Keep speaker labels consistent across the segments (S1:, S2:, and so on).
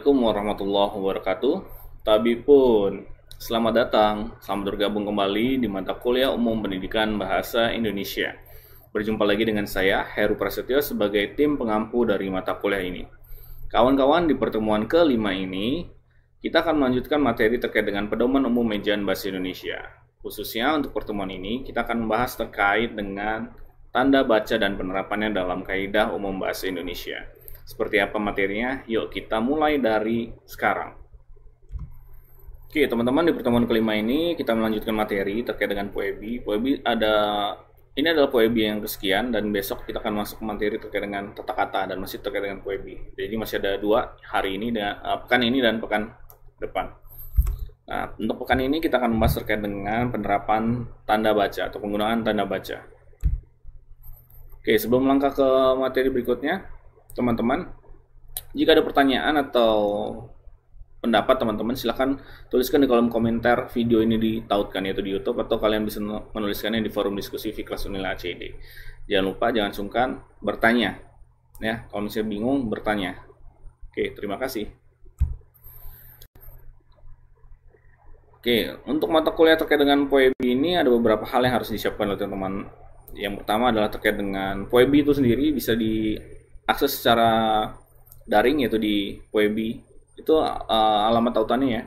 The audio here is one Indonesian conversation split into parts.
S1: Assalamualaikum warahmatullahi wabarakatuh. Tabipun, selamat datang. Selamat bergabung kembali di mata kuliah umum pendidikan bahasa Indonesia. Berjumpa lagi dengan saya, Heru Prasetyo, sebagai tim pengampu dari mata kuliah ini. Kawan-kawan, di pertemuan kelima ini, kita akan melanjutkan materi terkait dengan pedoman umum ejaan bahasa Indonesia. Khususnya untuk pertemuan ini, kita akan membahas terkait dengan tanda baca dan penerapannya dalam kaidah umum bahasa Indonesia. Seperti apa materinya? Yuk kita mulai dari sekarang. Oke teman-teman, di pertemuan kelima ini kita melanjutkan materi terkait dengan POEBI. Ini adalah POEBI yang kesekian, dan besok kita akan masuk ke materi terkait dengan tata kata dan masih terkait dengan POEBI. Jadi masih ada dua hari ini, pekan ini dan pekan depan. Nah, untuk pekan ini kita akan membahas terkait dengan penerapan tanda baca atau penggunaan tanda baca. Oke, sebelum melangkah ke materi berikutnya, teman-teman, jika ada pertanyaan atau pendapat teman-teman, silahkan tuliskan di kolom komentar video ini ditautkan, yaitu di YouTube, atau kalian bisa menuliskannya di forum diskusi Fiklas Unila ACD. Jangan lupa, jangan sungkan bertanya ya, kalau misalnya bingung bertanya. Oke, terima kasih. Oke, untuk mata kuliah terkait dengan POEBI ini ada beberapa hal yang harus disiapkan oleh teman-teman. Yang pertama adalah terkait dengan POEBI itu sendiri bisa diakses secara daring, yaitu di POEBI. Itu alamat tautannya ya.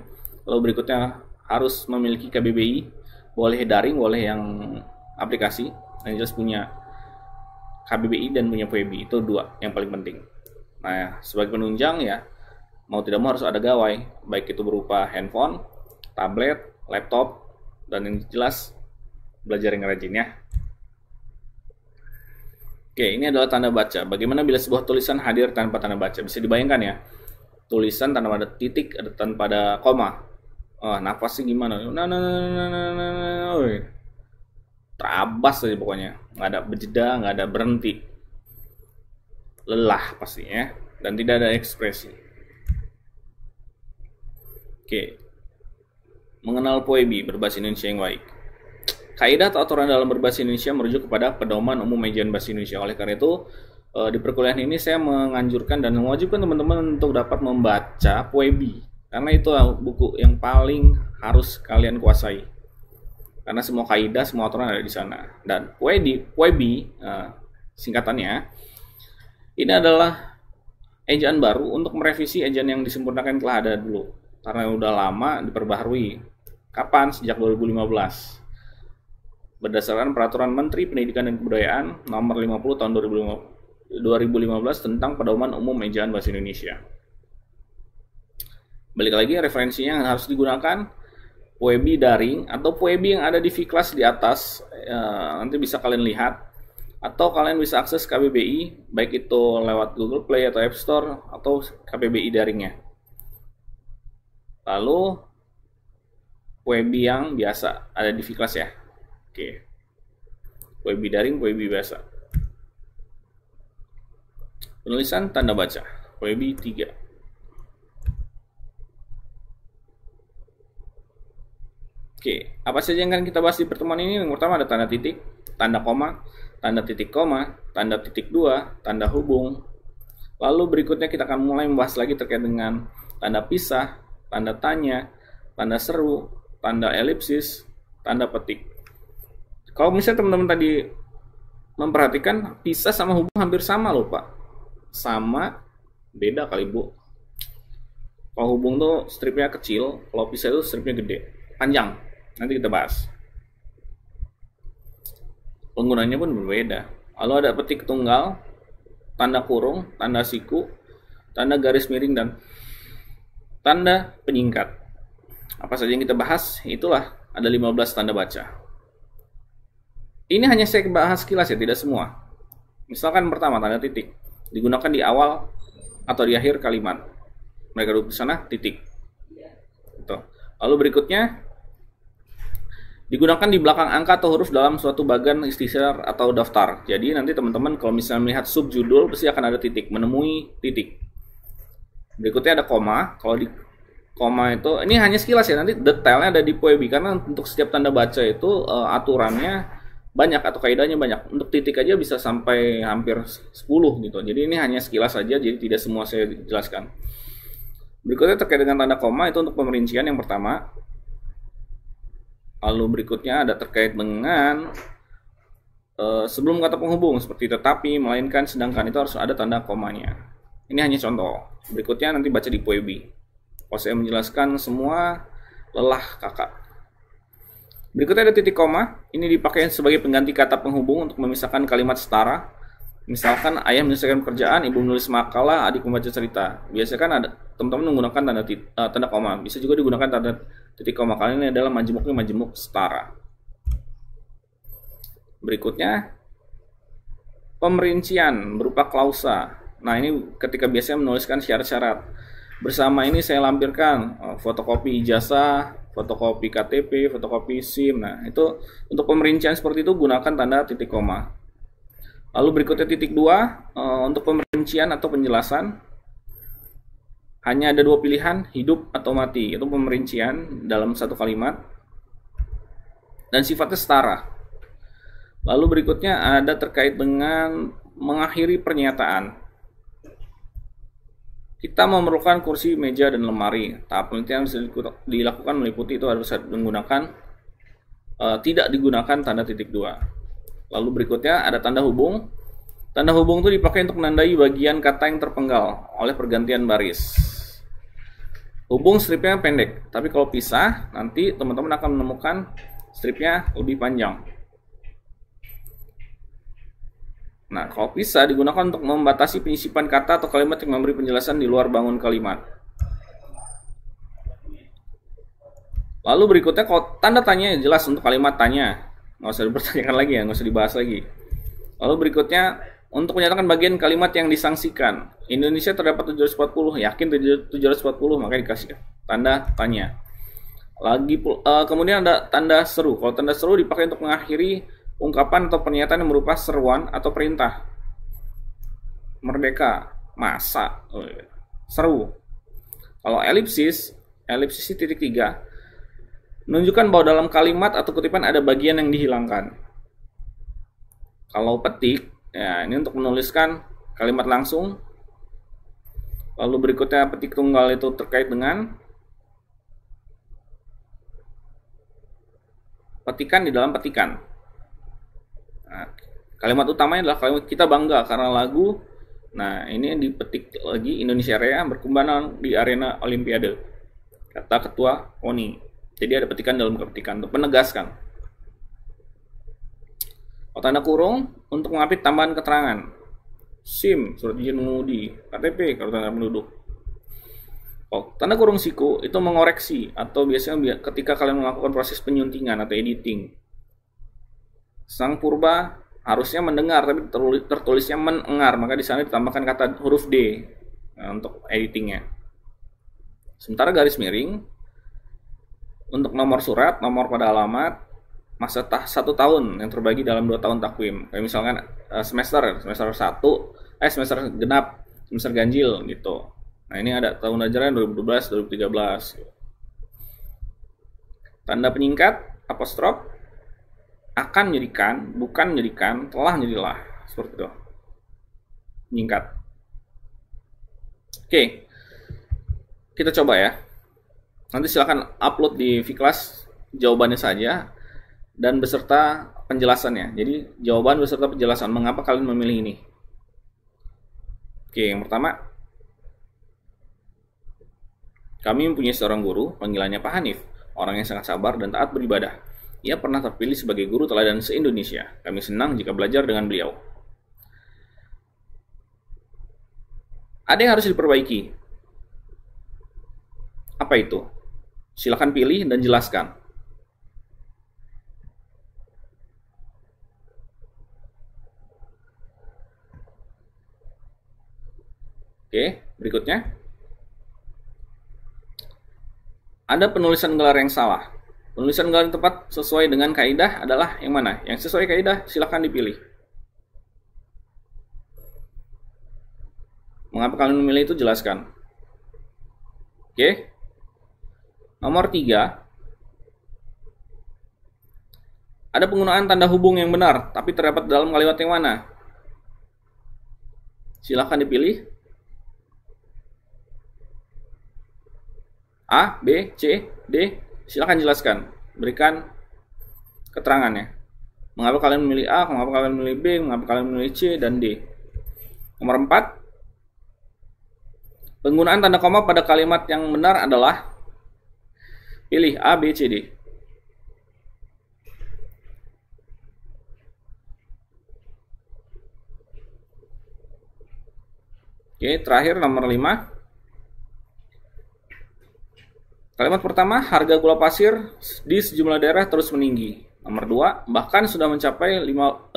S1: Lalu berikutnya harus memiliki KBBI, boleh daring, boleh yang aplikasi. Yang jelas punya KBBI dan punya POEBI, itu dua yang paling penting. Nah, sebagai penunjang ya, mau tidak mau harus ada gawai, baik itu berupa handphone, tablet, laptop, dan yang jelas belajar yang rajin ya. Oke, ini adalah tanda baca. Bagaimana bila sebuah tulisan hadir tanpa tanda baca? Bisa dibayangkan ya, tulisan tanpa ada titik, tanpa ada koma. Nafasnya gimana? Terabas aja pokoknya. Nggak ada berjeda, nggak ada berhenti. Lelah pastinya, dan tidak ada ekspresi. Oke, mengenal POEBI berbahasa Indonesia yang baik. Kaidah atau aturan dalam berbahasa Indonesia merujuk kepada pedoman umum ejaan bahasa Indonesia. Oleh karena itu, di perkuliahan ini saya menganjurkan dan mewajibkan teman-teman untuk dapat membaca POEBI, karena itu buku yang paling harus kalian kuasai. Karena semua kaidah, semua aturan ada di sana. Dan POEBI singkatannya, ini adalah ejaan baru untuk merevisi ejaan yang disempurnakan telah ada dulu. Karena udah lama diperbaharui. Kapan? Sejak 2015. Berdasarkan Peraturan Menteri Pendidikan dan Kebudayaan Nomor 50 Tahun 2015 tentang Pedoman Umum Ejaan Bahasa Indonesia. Balik lagi, referensinya yang harus digunakan POEBI daring atau POEBI yang ada di Fiklas di atas, nanti bisa kalian lihat, atau kalian bisa akses KBBI baik itu lewat Google Play atau App Store atau KBBI daringnya. Lalu POEBI yang biasa ada di Fiklas ya. Oke, POEBI daring, POEBI biasa. Penulisan tanda baca, POEBI 3. Oke, apa saja yang akan kita bahas di pertemuan ini? Yang pertama ada tanda titik, tanda koma, tanda titik koma, tanda titik dua, tanda hubung. Lalu berikutnya kita akan mulai membahas lagi terkait dengan tanda pisah, tanda tanya, tanda seru, tanda elipsis, tanda petik. Kalau misalnya teman-teman tadi memperhatikan, pisah sama hubung hampir sama loh Pak. Sama, beda kali Bu. Kalau hubung tuh stripnya kecil, kalau pisah itu stripnya gede, panjang. Nanti kita bahas. Penggunanya pun berbeda. Lalu ada petik tunggal, tanda kurung, tanda siku, tanda garis miring, dan tanda penyingkat. Apa saja yang kita bahas? Itulah, ada 15 tanda baca. Ini hanya saya bahas sekilas ya, tidak semua. Misalkan pertama, tanda titik. Digunakan di awal atau di akhir kalimat. Mereka duduk di sana, titik. Gitu. Lalu berikutnya, digunakan di belakang angka atau huruf dalam suatu bagan ikhtisar atau daftar. Jadi nanti teman-teman kalau misalnya melihat subjudul, pasti akan ada titik, menemui titik. Berikutnya ada koma. Kalau di koma itu, ini hanya sekilas ya, nanti detailnya ada di POEBI. Karena untuk setiap tanda baca itu aturannya banyak atau kaidahnya banyak. Untuk titik aja bisa sampai hampir 10 gitu. Jadi ini hanya sekilas saja, jadi tidak semua saya jelaskan. Berikutnya terkait dengan tanda koma, itu untuk pemerincian yang pertama. Lalu berikutnya ada terkait dengan sebelum kata penghubung seperti tetapi, melainkan, sedangkan, itu harus ada tanda komanya. Ini hanya contoh. Berikutnya nanti baca di Poebi. Kalau saya menjelaskan semua, lelah kakak. Berikutnya ada titik koma. Ini dipakai sebagai pengganti kata penghubung untuk memisahkan kalimat setara. Misalkan ayah menyelesaikan pekerjaan, ibu menulis makalah, adik membaca cerita. Biasanya kan ada teman-teman menggunakan tanda koma. Bisa juga digunakan tanda titik koma. Kali ini adalah majemuknya majemuk setara. Berikutnya pemerincian berupa klausa. Nah, ini ketika biasanya menuliskan syarat-syarat. Bersama ini saya lampirkan fotokopi ijazah, fotokopi KTP, fotokopi SIM. Nah, itu untuk pemerincian seperti itu gunakan tanda titik koma. Lalu berikutnya titik 2, untuk pemerincian atau penjelasan. Hanya ada 2 pilihan, hidup atau mati. Itu pemerincian dalam satu kalimat. Dan sifatnya setara. Lalu berikutnya ada terkait dengan mengakhiri pernyataan. Kita memerlukan kursi, meja, dan lemari. Tahap penelitian yang bisa dilakukan meliputi itu harus menggunakan tidak digunakan tanda titik 2. Lalu berikutnya ada tanda hubung. Tanda hubung itu dipakai untuk menandai bagian kata yang terpenggal oleh pergantian baris. Hubung stripnya pendek, tapi kalau pisah nanti teman-teman akan menemukan stripnya lebih panjang. Nah, kalau pisah digunakan untuk membatasi penyisipan kata atau kalimat yang memberi penjelasan di luar bangun kalimat. Lalu berikutnya kalau tanda tanya jelas untuk kalimat tanya. Nggak usah dipertanyakan lagi ya, nggak usah dibahas lagi. Lalu berikutnya untuk menyatakan bagian kalimat yang disangsikan. Indonesia terdapat 740, yakin 740, maka dikasih tanda tanya. Kemudian ada tanda seru. Kalau tanda seru dipakai untuk mengakhiri ungkapan atau pernyataan yang berupa seruan atau perintah. Merdeka, masa, seru. Kalau elipsis titik 3, menunjukkan bahwa dalam kalimat atau kutipan ada bagian yang dihilangkan. Kalau petik, ya ini untuk menuliskan kalimat langsung. Lalu berikutnya petik tunggal itu terkait dengan petikan di dalam petikan. Nah, kalimat utamanya adalah kalimat kita bangga karena lagu. Nah, ini dipetik lagi Indonesia Raya berkembang di arena Olimpiade. Kata ketua KONI. Jadi ada petikan dalam petikan untuk menegaskan. Tanda kurung untuk mengapit tambahan keterangan. SIM, surat izin mengemudi, KTP, kartu tanda penduduk. Tanda kurung siku itu mengoreksi atau biasanya ketika kalian melakukan proses penyuntingan atau editing. Sang purba harusnya mendengar tapi tertulisnya mendengar, maka di sana ditambahkan kata huruf D untuk editingnya. Sementara garis miring untuk nomor surat, nomor pada alamat, masa 1 tahun yang terbagi dalam 2 tahun takwim. Kayak misalkan semester 1, semester genap, semester ganjil gitu. Nah, ini ada tahun ajaran 2012, 2013. Tanda penyingkat, apostrof, akan menjadikan, bukan menjadikan, telah menjadilah. Seperti itu. Penyingkat. Oke. Kita coba ya. Nanti silakan upload di Vclass jawabannya saja dan beserta penjelasannya. Jadi jawaban beserta penjelasan mengapa kalian memilih ini. Oke, yang pertama, kami mempunyai seorang guru, panggilannya Pak Hanif, orang yang sangat sabar dan taat beribadah. Ia pernah terpilih sebagai guru teladan se-Indonesia. Kami senang jika belajar dengan beliau. Ada yang harus diperbaiki. Apa itu? Silakan pilih dan jelaskan. Oke, berikutnya. Ada penulisan gelar yang salah. Penulisan gelar yang tepat sesuai dengan kaidah adalah yang mana? Yang sesuai kaidah silakan dipilih. Mengapa kalian memilih itu jelaskan. Oke. Nomor 3. Ada penggunaan tanda hubung yang benar, tapi terdapat dalam kalimat yang mana? Silakan dipilih. A, B, C, D? Silakan jelaskan. Berikan keterangannya. Mengapa kalian memilih A, mengapa kalian memilih B, mengapa kalian memilih C, dan D? Nomor 4. Penggunaan tanda koma pada kalimat yang benar adalah pilih A, B, C, D. Oke, terakhir nomor 5. Kalimat pertama, harga gula pasir di sejumlah daerah terus meninggi. Nomor 2, bahkan sudah mencapai 18.000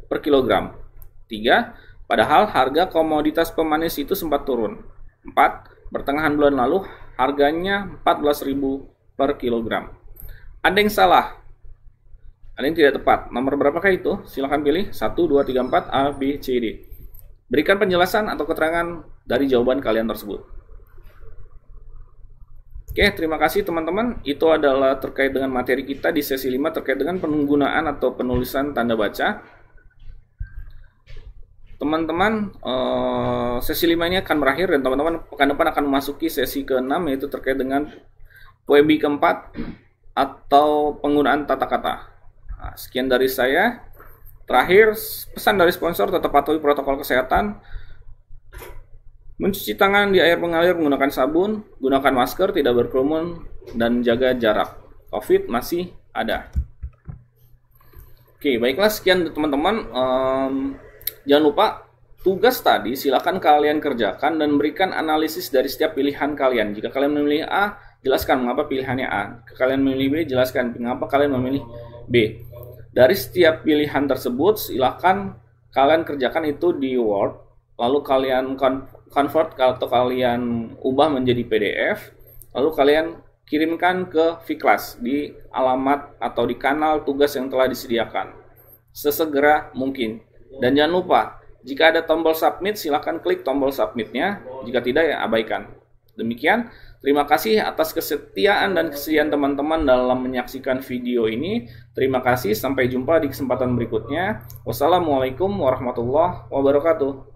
S1: per kilogram. 3, padahal harga komoditas pemanis itu sempat turun. 4, pertengahan bulan lalu harganya 14.000 per kilogram. Ada yang salah, ada yang tidak tepat. Nomor berapakah itu? Silahkan pilih 1, 2, 3, 4, A, B, C, D. Berikan penjelasan atau keterangan dari jawaban kalian tersebut. Oke, terima kasih teman-teman. Itu adalah terkait dengan materi kita di sesi 5 terkait dengan penggunaan atau penulisan tanda baca. Teman-teman, sesi 5 ini akan berakhir dan teman-teman pekan depan akan memasuki sesi ke-6, yaitu terkait dengan POEB keempat atau penggunaan tata kata. Nah, sekian dari saya. Terakhir, pesan dari sponsor, tetap patuhi protokol kesehatan. Mencuci tangan di air mengalir menggunakan sabun, gunakan masker, tidak berkerumun, dan jaga jarak. COVID masih ada. Oke, baiklah sekian teman-teman. Jangan lupa tugas tadi silakan kalian kerjakan dan berikan analisis dari setiap pilihan kalian. Jika kalian memilih A, jelaskan mengapa pilihannya A. Jika kalian memilih B, jelaskan mengapa kalian memilih B. Dari setiap pilihan tersebut silakan kalian kerjakan itu di Word, lalu kalian convert atau kalian ubah menjadi PDF, lalu kalian kirimkan ke Vclass di alamat atau di kanal tugas yang telah disediakan sesegera mungkin. Dan jangan lupa, jika ada tombol submit, silakan klik tombol submitnya. Jika tidak, ya abaikan. Demikian, terima kasih atas kesetiaan dan kesediaan teman-teman dalam menyaksikan video ini. Terima kasih, sampai jumpa di kesempatan berikutnya. Wassalamualaikum warahmatullahi wabarakatuh.